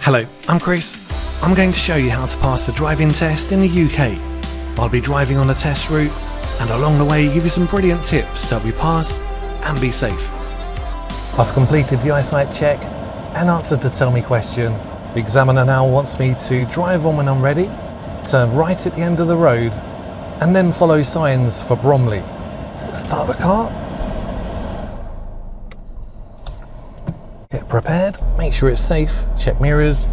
Hello, I'm Chris. I'm going to show you how to pass the driving test in the UK. I'll be driving on a test route and along the way give you some brilliant tips to help you pass and be safe. I've completed the eyesight check and answered the tell me question. The examiner now wants me to drive on when I'm ready, turn right at the end of the road and then follow signs for Bromley. Start the car. Get prepared, make sure it's safe, check mirrors,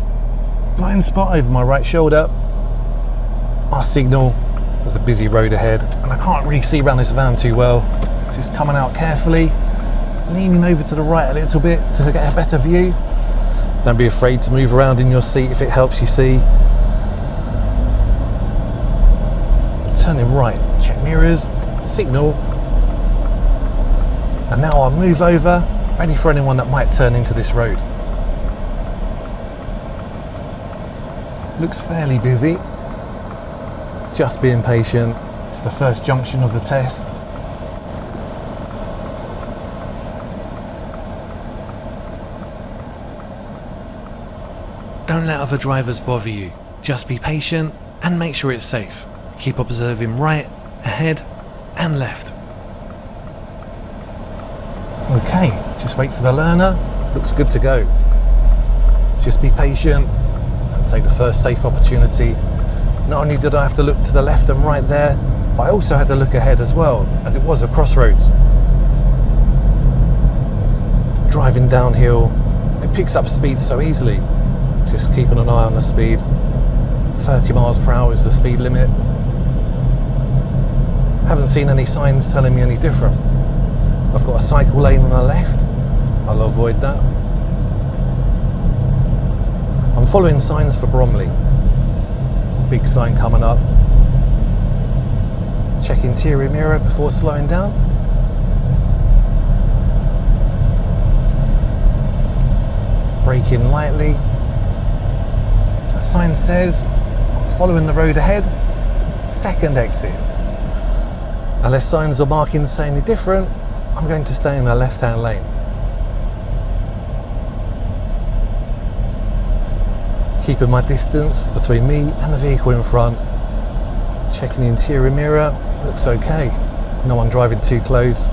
blind spot over my right shoulder. Our signal, there's a busy road ahead and I can't really see around this van too well. Just coming out carefully, leaning over to the right a little bit to get a better view. Don't be afraid to move around in your seat if it helps you see. Turning right, check mirrors, signal. And now I'll move over, ready for anyone that might turn into this road. Looks fairly busy. Just being patient. It's the first junction of the test. Don't let other drivers bother you. Just be patient and make sure it's safe. Keep observing right, ahead and left. Okay, just wait for the learner. Looks good to go. Just be patient and take the first safe opportunity. Not only did I have to look to the left and right there, but I also had to look ahead as well, as it was a crossroads. Driving downhill, it picks up speed so easily. Just keeping an eye on the speed. 30 miles per hour is the speed limit. Haven't seen any signs telling me any different. I've got a cycle lane on the left. I'll avoid that. I'm following signs for Bromley. Big sign coming up. Check interior mirror before slowing down. Brake in lightly. The sign says I'm following the road ahead. Second exit. Unless signs or markings say any different, I'm going to stay in the left-hand lane. Keeping my distance between me and the vehicle in front. Checking the interior mirror, looks okay. No one driving too close.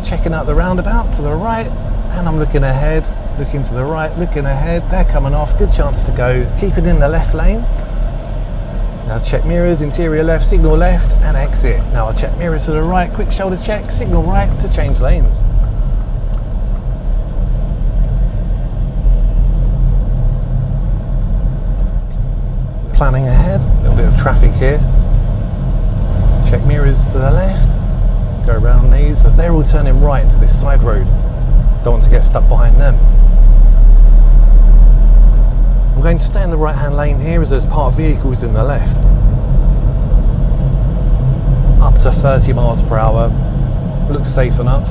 Checking out the roundabout to the right, and I'm looking ahead, looking to the right, looking ahead. They're coming off, good chance to go. Keeping in the left lane. Now check mirrors, interior left, signal left, and exit. Now I'll check mirrors to the right, quick shoulder check, signal right to change lanes. Planning ahead, a little bit of traffic here. Check mirrors to the left, go around these as they're all turning right into this side road. Don't want to get stuck behind them. I'm going to stay in the right hand lane here as there's parked vehicles in the left. Up to 30 miles per hour, looks safe enough.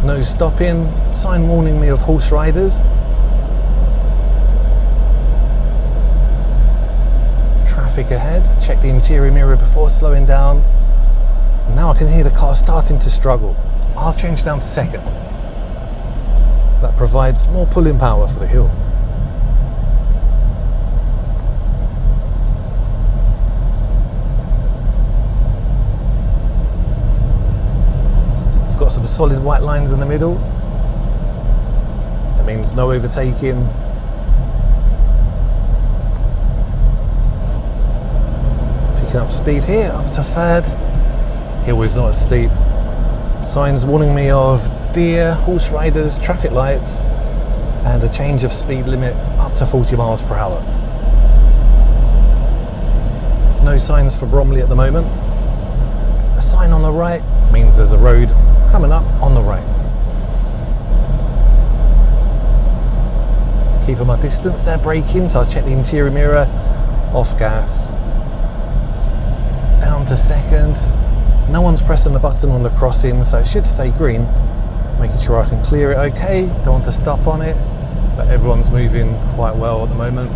No stopping, sign warning me of horse riders. Traffic ahead, check the interior mirror before slowing down. And now I can hear the car starting to struggle. I'll change down to second. That provides more pulling power for the hill. Got some solid white lines in the middle. That means no overtaking. Picking up speed here, up to third. Hill is not as steep. Signs warning me of deer, horse riders, traffic lights, and a change of speed limit up to 40 miles per hour. No signs for Bromley at the moment. A sign on the right means there's a road coming up on the right. Keeping my distance there, braking, so I'll check the interior mirror, off gas, down to second. No one's pressing the button on the crossing, so it should stay green. Making sure I can clear it okay, don't want to stop on it, but everyone's moving quite well at the moment.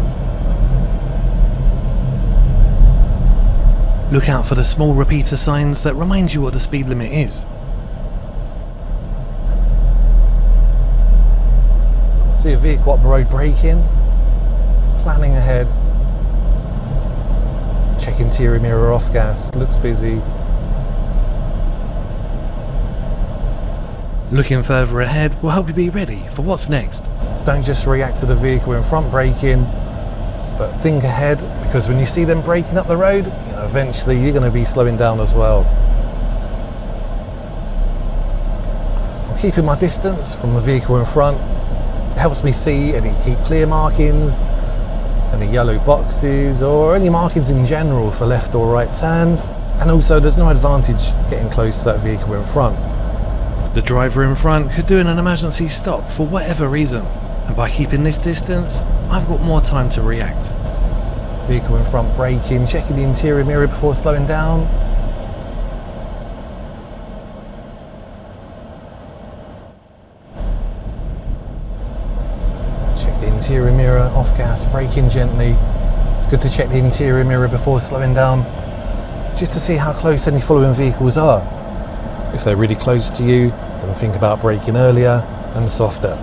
Look out for the small repeater signs that remind you what the speed limit is. See a vehicle up the road braking, planning ahead. Check interior mirror off gas, looks busy. Looking further ahead will help you be ready for what's next. Don't just react to the vehicle in front braking, but think ahead, because when you see them braking up the road, eventually you're going to be slowing down as well. I'm keeping my distance from the vehicle in front. It helps me see any keep clear markings, any yellow boxes, or any markings in general for left or right turns. And also there's no advantage getting close to that vehicle in front. The driver in front could do an emergency stop for whatever reason, and by keeping this distance, I've got more time to react. Vehicle in front braking, checking the interior mirror before slowing down. Check the interior mirror, off gas, braking gently. It's good to check the interior mirror before slowing down, just to see how close any following vehicles are. If they're really close to you, then think about braking earlier and softer.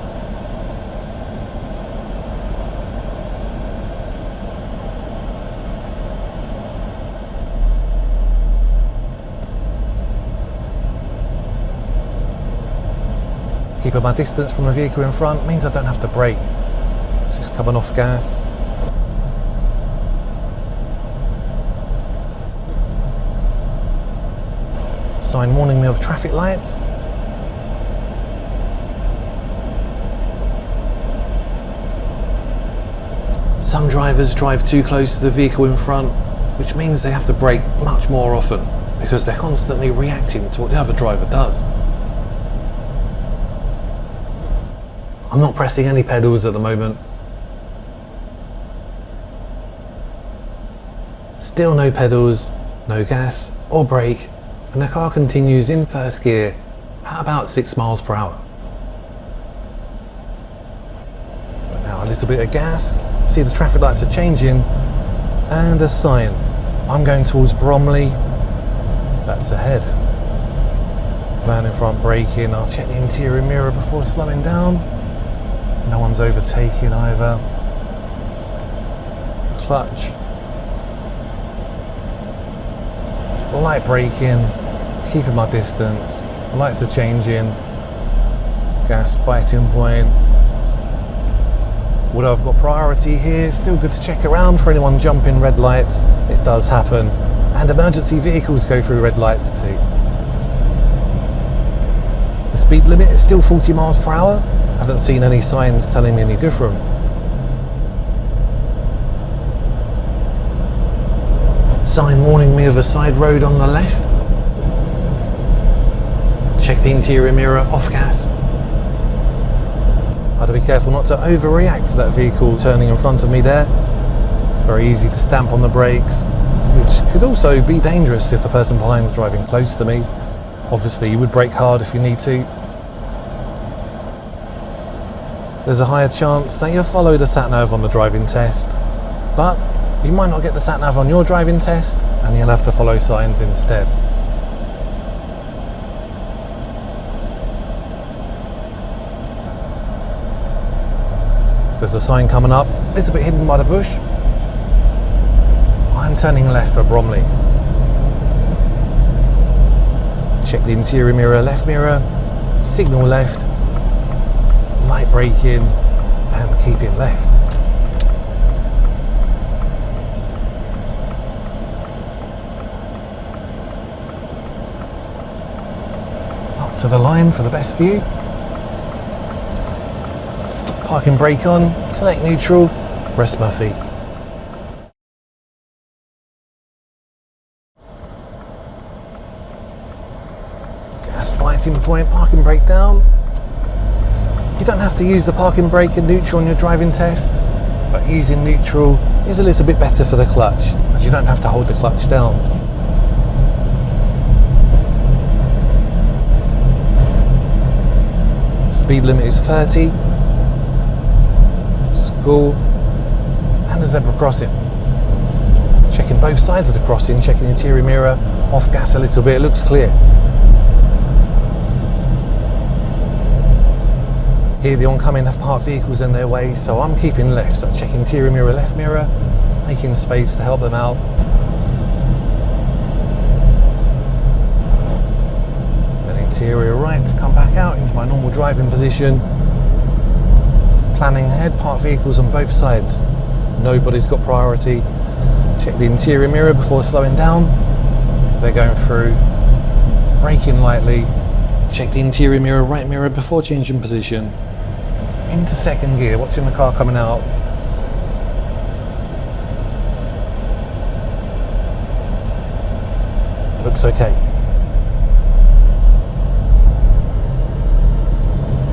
Keeping my distance from the vehicle in front means I don't have to brake. Just coming off gas. Sign warning me of traffic lights. Some drivers drive too close to the vehicle in front, which means they have to brake much more often because they're constantly reacting to what the other driver does. I'm not pressing any pedals at the moment. Still no pedals, no gas or brake, and the car continues in first gear at about 6 miles per hour. But now a little bit of gas, see the traffic lights are changing, and a sign. I'm going towards Bromley, that's ahead. Van in front braking, I'll check the interior mirror before slowing down. No one's overtaking either. Clutch. Light braking, keeping my distance. Lights are changing. Gas biting point. Although I've got priority here, still good to check around for anyone jumping red lights. It does happen. And emergency vehicles go through red lights too. The speed limit is still 40 miles per hour. I haven't seen any signs telling me any different. Sign warning me of a side road on the left. Check the interior mirror, off gas. I've got to be careful not to overreact to that vehicle turning in front of me there. It's very easy to stamp on the brakes, which could also be dangerous if the person behind is driving close to me. Obviously you would brake hard if you need to. There's a higher chance that you'll follow the sat-nav on the driving test, but you might not get the sat-nav on your driving test and you'll have to follow signs instead. There's a sign coming up, a little bit hidden by the bush. I'm turning left for Bromley. Check the interior mirror, left mirror, signal left. Light braking and keeping left. Up to the line for the best view. Parking brake on, select neutral, rest my feet. Gas biting point, parking brake down. You don't have to use the parking brake and neutral on your driving test, but using neutral is a little bit better for the clutch, as you don't have to hold the clutch down. Speed limit is 30. School and a zebra crossing. Checking checking both sides of the crossing, checking the interior mirror, off gas a little bit, it looks clear. Here the oncoming have parked vehicles in their way, so I'm keeping left, so checking interior mirror, left mirror, making space to help them out. Then interior right, come back out into my normal driving position. Planning ahead, parked vehicles on both sides. Nobody's got priority. Check the interior mirror before slowing down. They're going through. Braking lightly. Check the interior mirror, right mirror before changing position. Into second gear, watching the car coming out. Looks okay.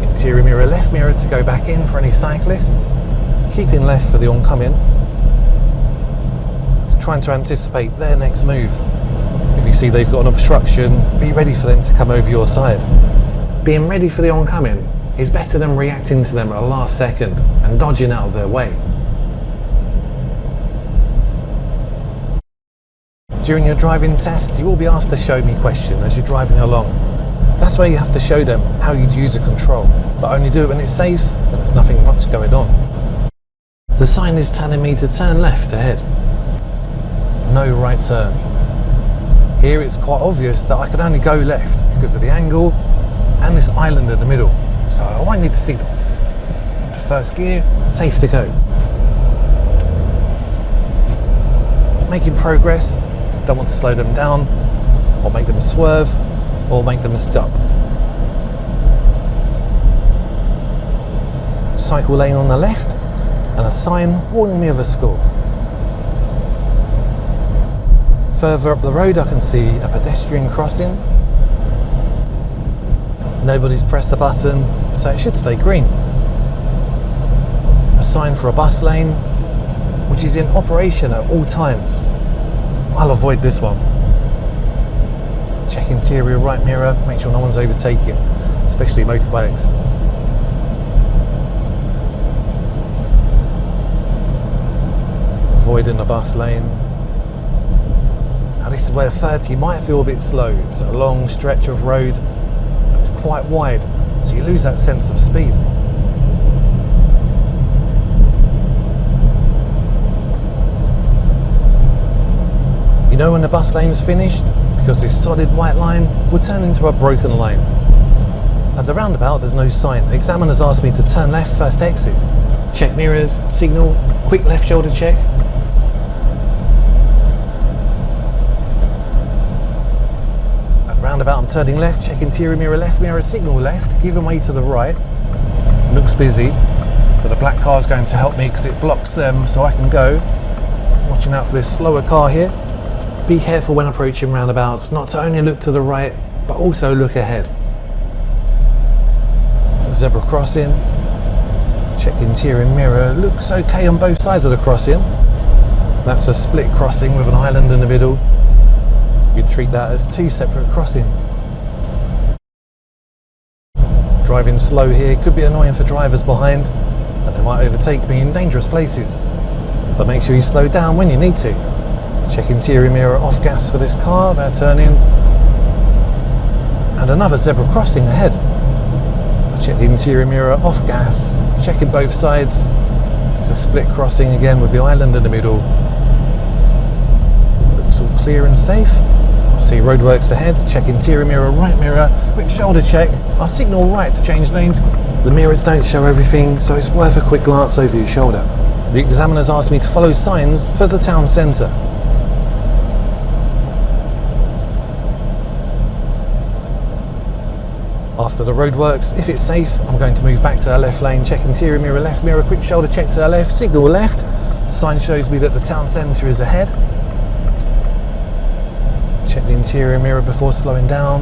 Interior mirror, left mirror to go back in for any cyclists. Keeping left for the oncoming. Trying to anticipate their next move. If you see they've got an obstruction, be ready for them to come over your side. Being ready for the oncoming is better than reacting to them at the last second and dodging out of their way. During your driving test, you will be asked a show me question as you're driving along. That's where you have to show them how you'd use a control, but only do it when it's safe and there's nothing much going on. The sign is telling me to turn left ahead. No right turn. Here it's quite obvious that I can only go left because of the angle and this island in the middle. So I won't need to see them. To first gear, safe to go. Making progress, don't want to slow them down or make them swerve or make them stop. Cycle lane on the left and a sign warning me of a school. Further up the road I can see a pedestrian crossing. Nobody's pressed the button, so it should stay green. A sign for a bus lane, which is in operation at all times. I'll avoid this one. Check interior right mirror, make sure no one's overtaking, especially motorbikes. Avoiding the bus lane. Now this is where 30 might feel a bit slow. It's a long stretch of road. It's quite wide, so you lose that sense of speed. You know when the bus lane is finished? Because this solid white line will turn into a broken line. At the roundabout there's no sign. The examiner's asked me to turn left, first exit. Check mirrors, signal, quick left shoulder check. Roundabout, I'm turning left, check interior mirror, left mirror, signal left, giving way to the right. Looks busy, but the black car is going to help me because it blocks them so I can go. Watching out for this slower car here. Be careful when approaching roundabouts, not to only look to the right, but also look ahead. Zebra crossing. Check interior mirror, looks okay on both sides of the crossing. That's a split crossing with an island in the middle. You'd treat that as two separate crossings. Driving slow here could be annoying for drivers behind, and they might overtake me in dangerous places. But make sure you slow down when you need to. Check interior mirror off gas for this car, they're turning. And another zebra crossing ahead. Check the interior mirror off gas, checking both sides. It's a split crossing again with the island in the middle. Looks all clear and safe. I see roadworks ahead, check interior mirror, right mirror, quick shoulder check. I'll signal right to change lanes. The mirrors don't show everything, so it's worth a quick glance over your shoulder. The examiner's asked me to follow signs for the town centre. After the roadworks, if it's safe, I'm going to move back to our left lane, check interior mirror, left mirror, quick shoulder check to our left, signal left. Sign shows me that the town centre is ahead. Check the interior mirror before slowing down.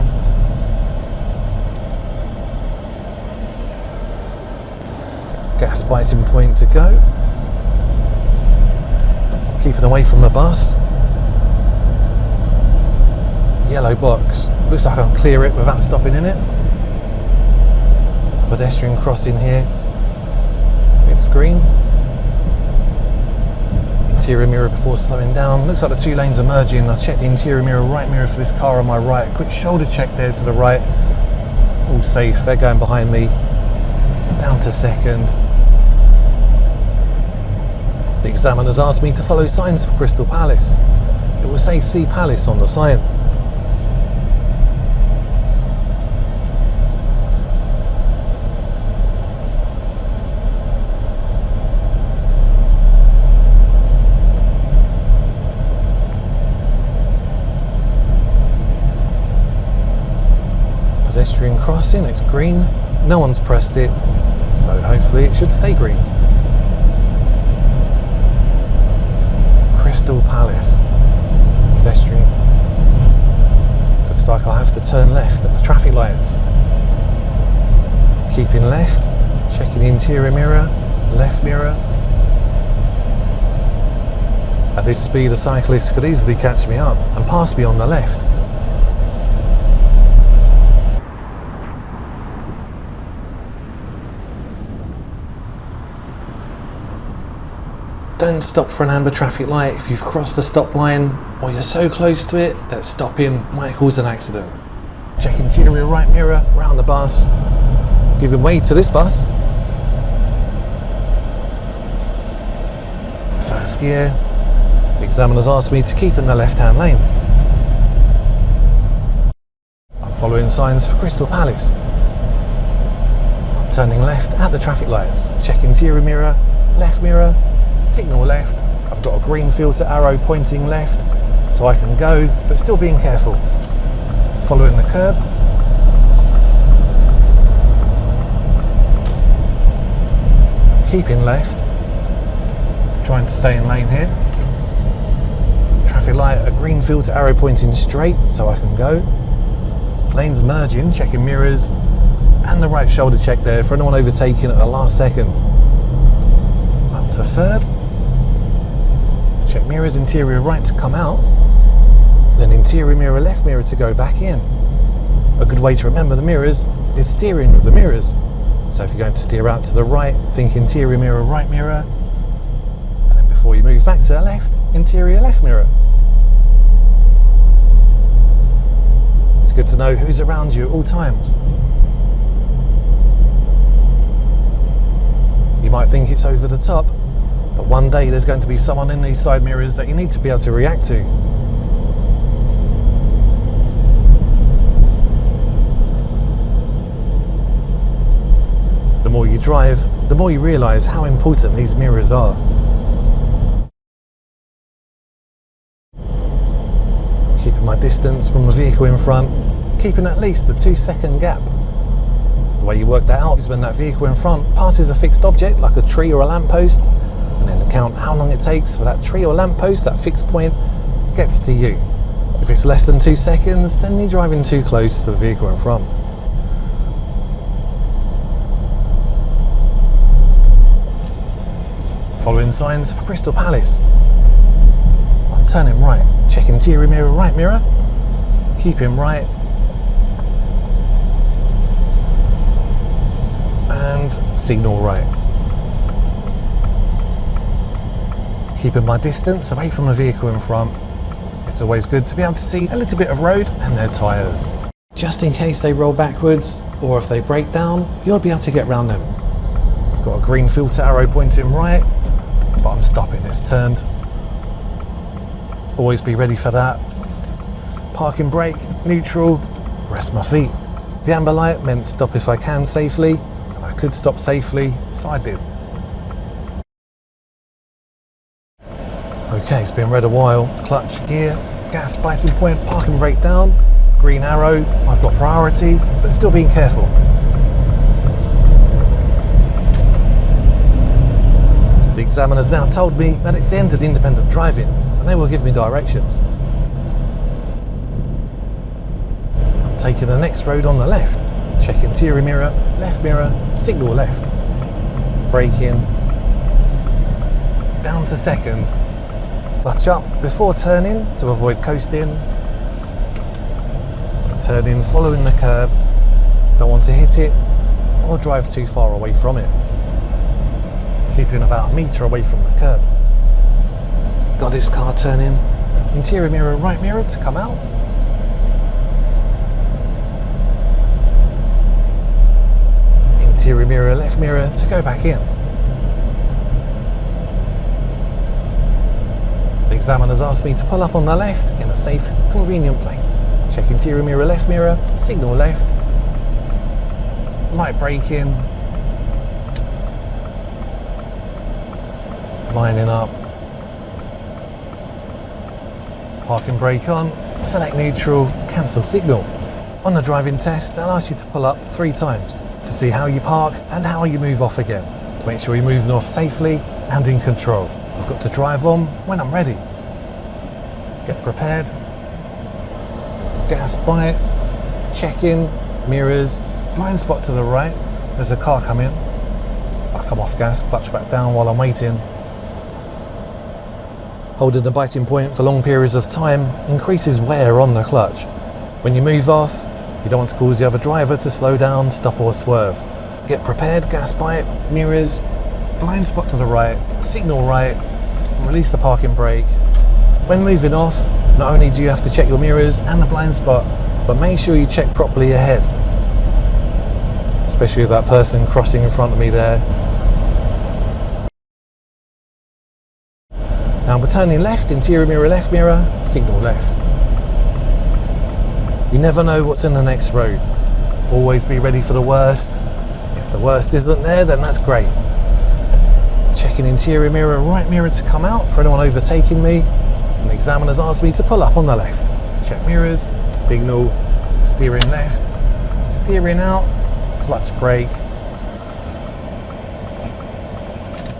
Gas biting point to go. Keeping away from the bus. Yellow box. Looks like I can clear it without stopping in it. Pedestrian crossing here. It's green. interior mirror before slowing down. Looks like the two lanes are merging. I check the interior mirror, right mirror for this car on my right. Quick shoulder check there to the right. All safe, they're going behind me. Down to second. The examiner's asked me to follow signs for Crystal Palace. It will say Sea Palace on the sign. Pedestrian crossing, it's green, no one's pressed it, so hopefully it should stay green. Crystal Palace, pedestrian, looks like I'll have to turn left at the traffic lights. Keeping left, checking the interior mirror, left mirror. At this speed a cyclist could easily catch me up and pass me on the left. Don't stop for an amber traffic light if you've crossed the stop line or you're so close to it that stopping might cause an accident. Check interior right mirror, round the bus, giving way to this bus. First gear, the examiner's asked me to keep in the left-hand lane. I'm following signs for Crystal Palace. I'm turning left at the traffic lights, check interior mirror, left mirror, signal left. I've got a green filter arrow pointing left so I can go, but still being careful. Following the curb. Keeping left. Trying to stay in lane here. Traffic light, a green filter arrow pointing straight so I can go. Lanes merging, checking mirrors, and the right shoulder check there for anyone overtaking at the last second. Up to third. Check mirrors, interior right to come out, then interior mirror, left mirror to go back in. A good way to remember the mirrors is steering with the mirrors. So if you're going to steer out to the right, think interior mirror, right mirror, and then before you move back to the left, interior left mirror. It's good to know who's around you at all times. You might think it's over the top, but one day there's going to be someone in these side mirrors that you need to be able to react to. The more you drive, the more you realise how important these mirrors are. Keeping my distance from the vehicle in front, keeping at least the 2-second gap. The way you work that out is when that vehicle in front passes a fixed object like a tree or a lamppost, and then count how long it takes for that tree or lamppost, that fixed point, gets to you. If it's less than 2 seconds, then you're driving too close to the vehicle in front. Following signs for Crystal Palace. I'm turning right, check interior mirror, right mirror, keeping right, and signal right. Keeping my distance away from the vehicle in front. It's always good to be able to see a little bit of road and their tyres. Just in case they roll backwards or if they break down, you'll be able to get around them. I've got a green filter arrow pointing right, but I'm stopping, it's turned. Always be ready for that. Parking brake, neutral, rest my feet. The amber light meant stop if I can safely, and I could stop safely, so I did. Okay, it's been red a while. Clutch, gear, gas, biting point, parking brake down, green arrow. I've got priority, but still being careful. The examiner's now told me that it's the end of the independent driving, and they will give me directions. I'm taking the next road on the left. Check interior mirror, signal left. Brake in. Down to second. Clutch up before turning to avoid coasting. Turning, following the curb. Don't want to hit it or drive too far away from it. Keeping about a metre away from the curb. Got this car turning. Interior mirror, right mirror to come out. Interior mirror, left mirror to go back in. The examiner's asked me to pull up on the left in a safe, convenient place. Check interior mirror, left mirror, signal left. Light brake in. Lining up. Parking brake on. Select neutral, cancel signal. On the driving test, they'll ask you to pull up 3 times to see how you park and how you move off again. To make sure you're moving off safely and in control. I've got to drive on when I'm ready. Get prepared. Gas bite. Check in. Mirrors. Blind spot to the right. There's a car coming. I come off gas, clutch back down while I'm waiting. Holding the biting point for long periods of time increases wear on the clutch. When you move off, you don't want to cause the other driver to slow down, stop or swerve. Get prepared, gas bite, mirrors, blind spot to the right, signal right, release the parking brake. When moving off, not only do you have to check your mirrors and the blind spot, but make sure you check properly ahead. Especially with that person crossing in front of me there. Now we're turning left, interior mirror, left mirror, signal left. You never know what's in the next road. Always be ready for the worst. If the worst isn't there, then that's great. Checking interior mirror, right mirror to come out for anyone overtaking me. And the examiner's asked me to pull up on the left. Check mirrors, signal, steering left, steering out, clutch brake.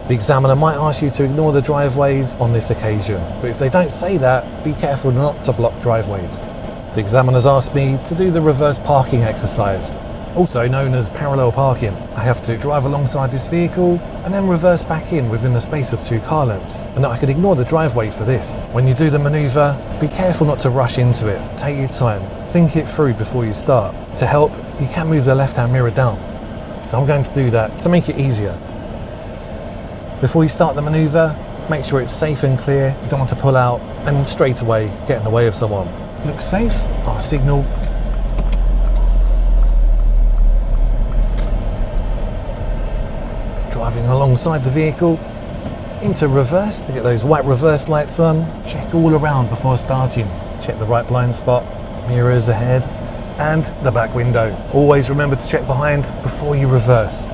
The examiner might ask you to ignore the driveways on this occasion, but if they don't say that, be careful not to block driveways. The examiner's asked me to do the reverse parking exercise, also known as parallel parking. I have to drive alongside this vehicle and then reverse back in within the space of 2 car lengths. And I could ignore the driveway for this. When you do the manoeuvre, be careful not to rush into it. Take your time, think it through before you start. To help, you can move the left-hand mirror down. So I'm going to do that to make it easier. Before you start the manoeuvre, make sure it's safe and clear. You don't want to pull out and straight away get in the way of someone. Look safe, our signal. Driving alongside the vehicle into reverse to get those white reverse lights on. Check all around before starting. Check the right blind spot, mirrors ahead and the back window. Always remember to check behind before you reverse.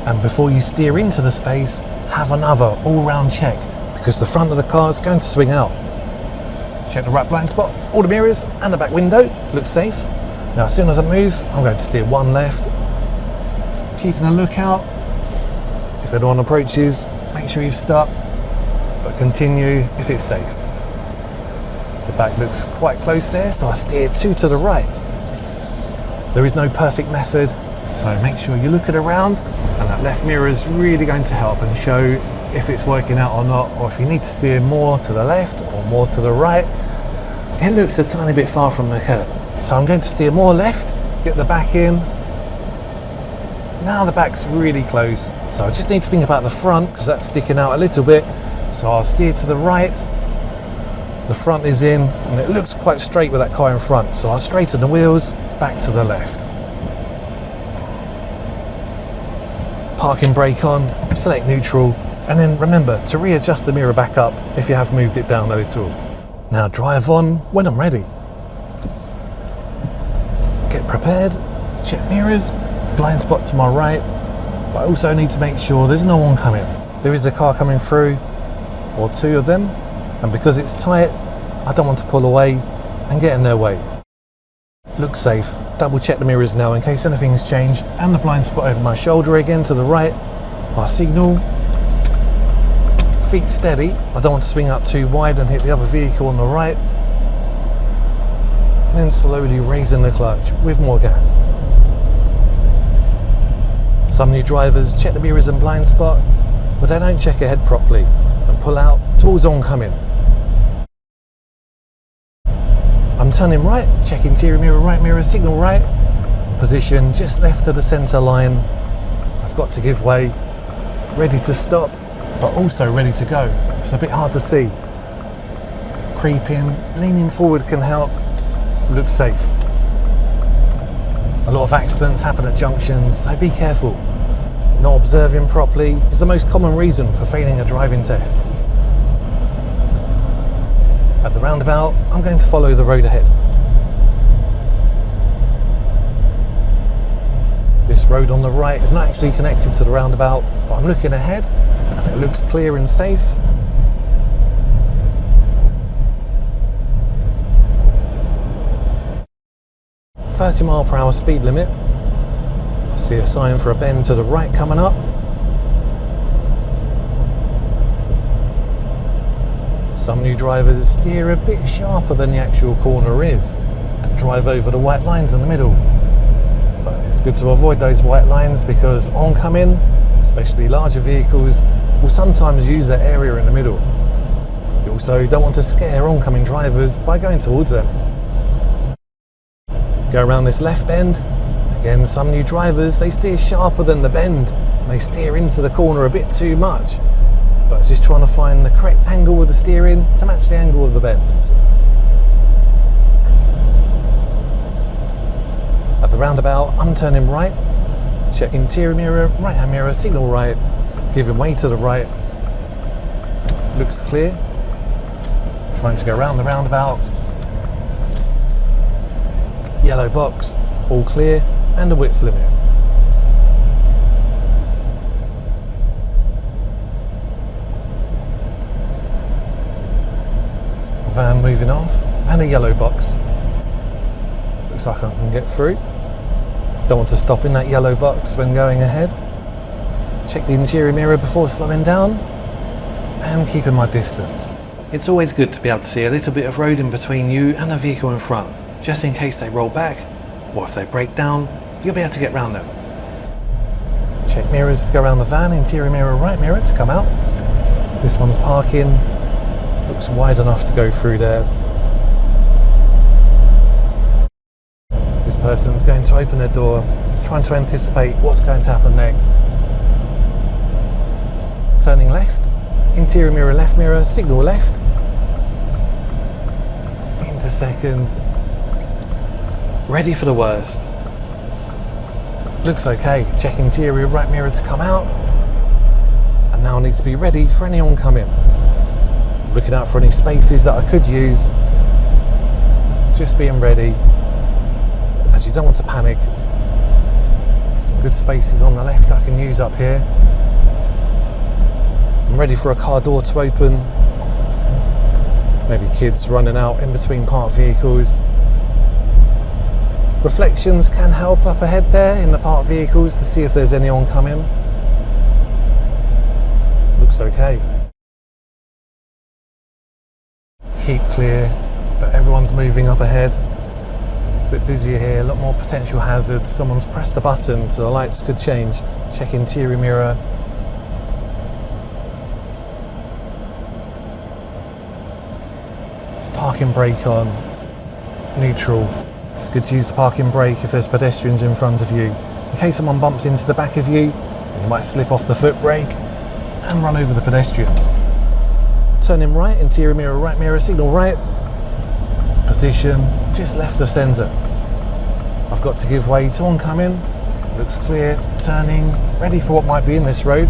And before you steer into the space, have another all-round check because the front of the car is going to swing out. Check the right blind spot, all the mirrors and the back window. Look safe. Now as soon as I move, I'm going to steer 1 left. Keeping a lookout. If anyone approaches, make sure you stop, but continue if it's safe. The back looks quite close there, so I steer 2 to the right. There is no perfect method, so make sure you look at around, and that left mirror is really going to help and show if it's working out or not, or if you need to steer more to the left or more to the right. It looks a tiny bit far from the curb. So I'm going to steer more left, get the back in. Now the back's really close, so I just need to think about the front because that's sticking out a little bit. So I'll steer to the right, the front is in, and it looks quite straight with that car in front. So I'll straighten the wheels, back to the left. Parking brake on, select neutral, and then remember to readjust the mirror back up if you have moved it down a little. Now drive on when I'm ready. Get prepared, check mirrors, blind spot to my right, but I also need to make sure there's no one coming. There is a car coming through, or 2 of them, and because it's tight, I don't want to pull away and get in their way. Look safe, double check the mirrors now in case anything's changed, and the blind spot over my shoulder again to the right. Our signal, feet steady, I don't want to swing up too wide and hit the other vehicle on the right. And then slowly raising the clutch with more gas. Some new drivers check the mirrors and blind spot, but they don't check ahead properly and pull out towards oncoming. I'm turning right, check interior mirror, right mirror, signal right, position just left of the centre line. I've got to give way, ready to stop, but also ready to go. It's a bit hard to see. Creeping, leaning forward can help. Looks safe. A lot of accidents happen at junctions, so be careful. Not observing properly is the most common reason for failing a driving test. At the roundabout, I'm going to follow the road ahead. This road on the right is not actually connected to the roundabout, but I'm looking ahead and it looks clear and safe. "30 mph speed limit. I see a sign for a bend to the right coming up. Some new drivers steer a bit sharper than the actual corner is and drive over the white lines in the middle. But it's good to avoid those white lines because oncoming, especially larger vehicles, will sometimes use that area in the middle. You also don't want to scare oncoming drivers by going towards them. Go around this left bend. Again, some new drivers, they steer sharper than the bend and they steer into the corner a bit too much. But it's just trying to find the correct angle with the steering to match the angle of the bend. At the roundabout, I'm turning right. Check interior mirror, right hand mirror, signal right, giving way to the right. Looks clear. Trying to go around the roundabout. Yellow box, all clear, and a width limit. Van moving off, and a yellow box. Looks like I can get through. Don't want to stop in that yellow box when going ahead. Check the interior mirror before slowing down, and keeping my distance. It's always good to be able to see a little bit of road in between you and the vehicle in front, just in case they roll back, or if they break down, you'll be able to get round them. Check mirrors to go around the van, interior mirror, right mirror to come out. This one's parking, looks wide enough to go through there. This person's going to open their door, trying to anticipate what's going to happen next. Turning left, interior mirror, left mirror, signal left. Into second. Ready for the worst. Looks okay. Check interior right mirror to come out. And now I need to be ready for any oncoming. Looking out for any spaces that I could use. Just being ready, as you don't want to panic. Some good spaces on the left I can use up here. I'm ready for a car door to open. Maybe kids running out in between parked vehicles. Reflections can help up ahead there in the parked vehicles to see if there's any oncoming. Looks okay. Keep clear, but everyone's moving up ahead. It's a bit busier here, a lot more potential hazards. Someone's pressed a button, so the lights could change. Check interior mirror. Parking brake on. Neutral. It's good to use the parking brake if there's pedestrians in front of you. In case someone bumps into the back of you, you might slip off the foot brake and run over the pedestrians. Turning right, interior mirror, right mirror, signal right. Position just left of centre. I've got to give way to oncoming. Looks clear. Turning, ready for what might be in this road.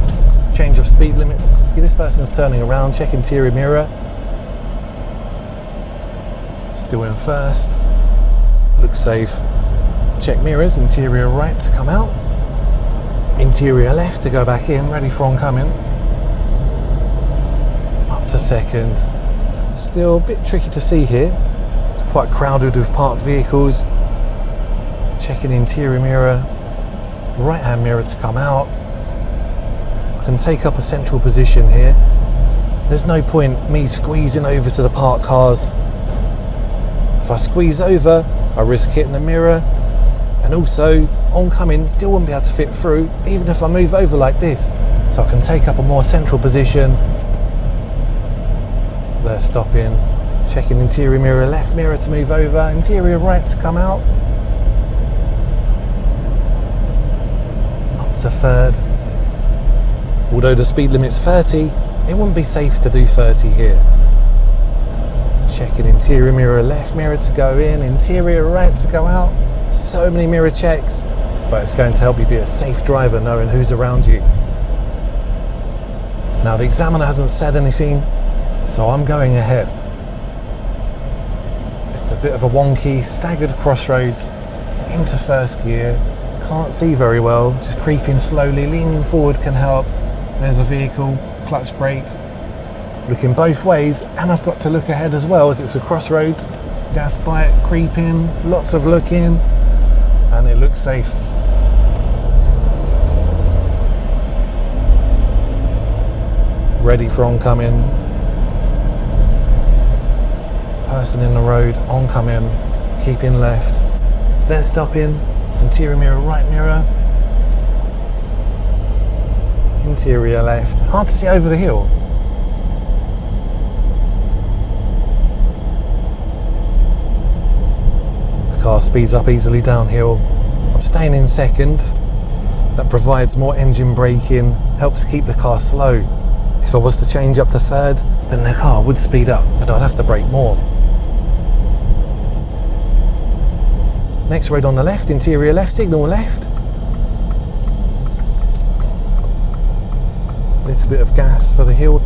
Change of speed limit. This person's turning around, check interior mirror. Still in first. Looks safe. Check mirrors, interior right to come out. Interior left to go back in, ready for oncoming. Up to second. Still a bit tricky to see here. It's quite crowded with parked vehicles. Checking interior mirror. Right hand mirror to come out. I can take up a central position here. There's no point me squeezing over to the parked cars. If I squeeze over, I risk hitting the mirror, and also oncoming still won't be able to fit through even if I move over like this. So I can take up a more central position. They're stopping. Checking interior mirror, left mirror to move over, interior right to come out. Up to third. Although the speed limit's 30, it wouldn't be safe to do 30 here. Checking interior mirror left mirror to go in, interior right to go out. So many mirror checks, but it's going to help you be a safe driver knowing who's around you. Now the examiner hasn't said anything, so I'm going ahead. It's a bit of a wonky, staggered crossroads into first gear. Can't see very well, just creeping slowly, leaning forward can help. There's a vehicle, clutch brake. Looking both ways, and I've got to look ahead as well as it's a crossroads. Gas bite, creeping, lots of looking, and it looks safe. Ready for oncoming. Person in the road, oncoming, keeping left. They're stopping, interior mirror, right mirror. Interior left, hard to see over the hill. The car speeds up easily downhill. I'm staying in second. That provides more engine braking, helps keep the car slow. If I was to change up to third, then the car would speed up and I'd have to brake more. Next road on the left, interior left, signal left. A little bit of gas for the hill.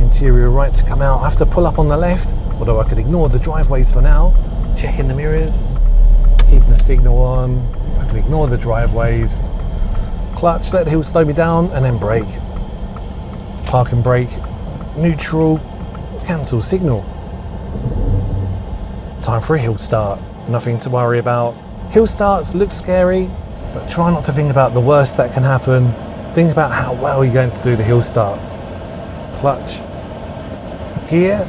Interior right to come out. I have to pull up on the left, although I could ignore the driveways for now. Checking the mirrors, keeping the signal on. I can ignore the driveways. Clutch, let the hill slow me down, and then brake. Park and brake, neutral, cancel signal. Time for a hill start, nothing to worry about. Hill starts look scary, but try not to think about the worst that can happen. Think about how well you're going to do the hill start. Clutch, gear,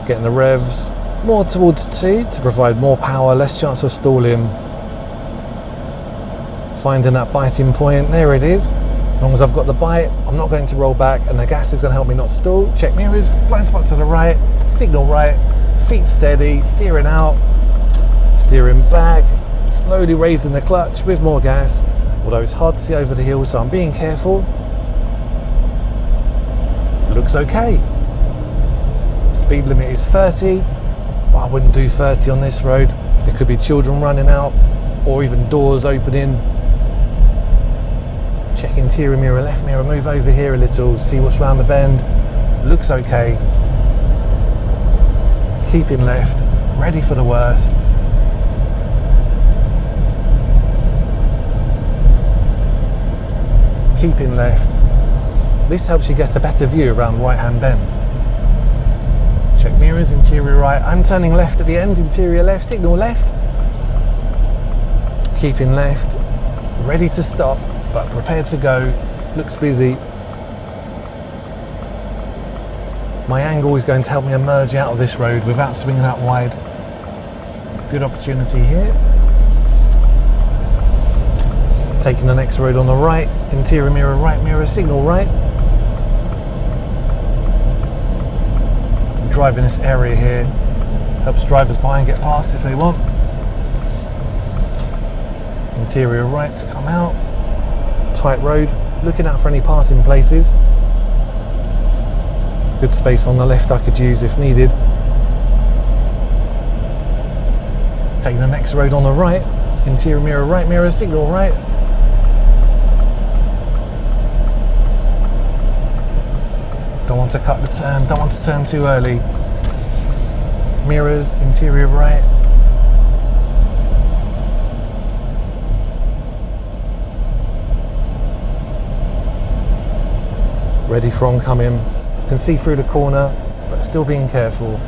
getting the revs more towards 2 to provide more power, less chance of stalling. Finding that biting point, there it is. As long as I've got the bite, I'm not going to roll back, and the gas is going to help me not stall. Check mirrors, blind spot to the right, signal right, feet steady, steering out, steering back, slowly raising the clutch with more gas, although it's hard to see over the hill, so I'm being careful. Looks okay. Speed limit is 30, but I wouldn't do 30 on this road. There could be children running out, or even doors opening. Check interior mirror, left mirror, move over here a little, see what's round the bend. Looks okay. Keeping left, ready for the worst. Keeping left. This helps you get a better view around right-hand bends. Check mirrors, interior right. I'm turning left at the end, interior left, signal left. Keeping left, ready to stop, but prepared to go. Looks busy. My angle is going to help me emerge out of this road without swinging out wide. Good opportunity here. Taking the next road on the right, interior mirror, right mirror, signal right. Driving this area here helps drivers behind get past if they want. Interior right to come out. Tight road, looking out for any passing places. Good space on the left I could use if needed. Taking the next road on the right, interior mirror, right mirror, signal right. Don't want to cut the turn, don't want to turn too early. Mirrors, interior right. Ready for oncoming. Can see through the corner, but still being careful.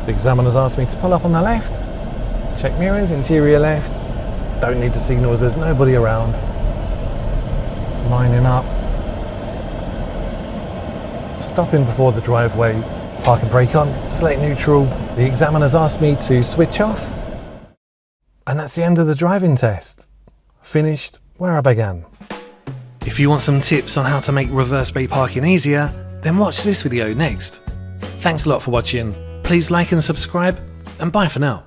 The examiner's asked me to pull up on the left. Check mirrors, interior left. Don't need the signals, there's nobody around. Lining up. Stopping before the driveway. Park and brake on, select neutral. The examiner's asked me to switch off. And that's the end of the driving test. Finished where I began. If you want some tips on how to make reverse brake parking easier, then watch this video next. Thanks a lot for watching. Please like and subscribe, and bye for now.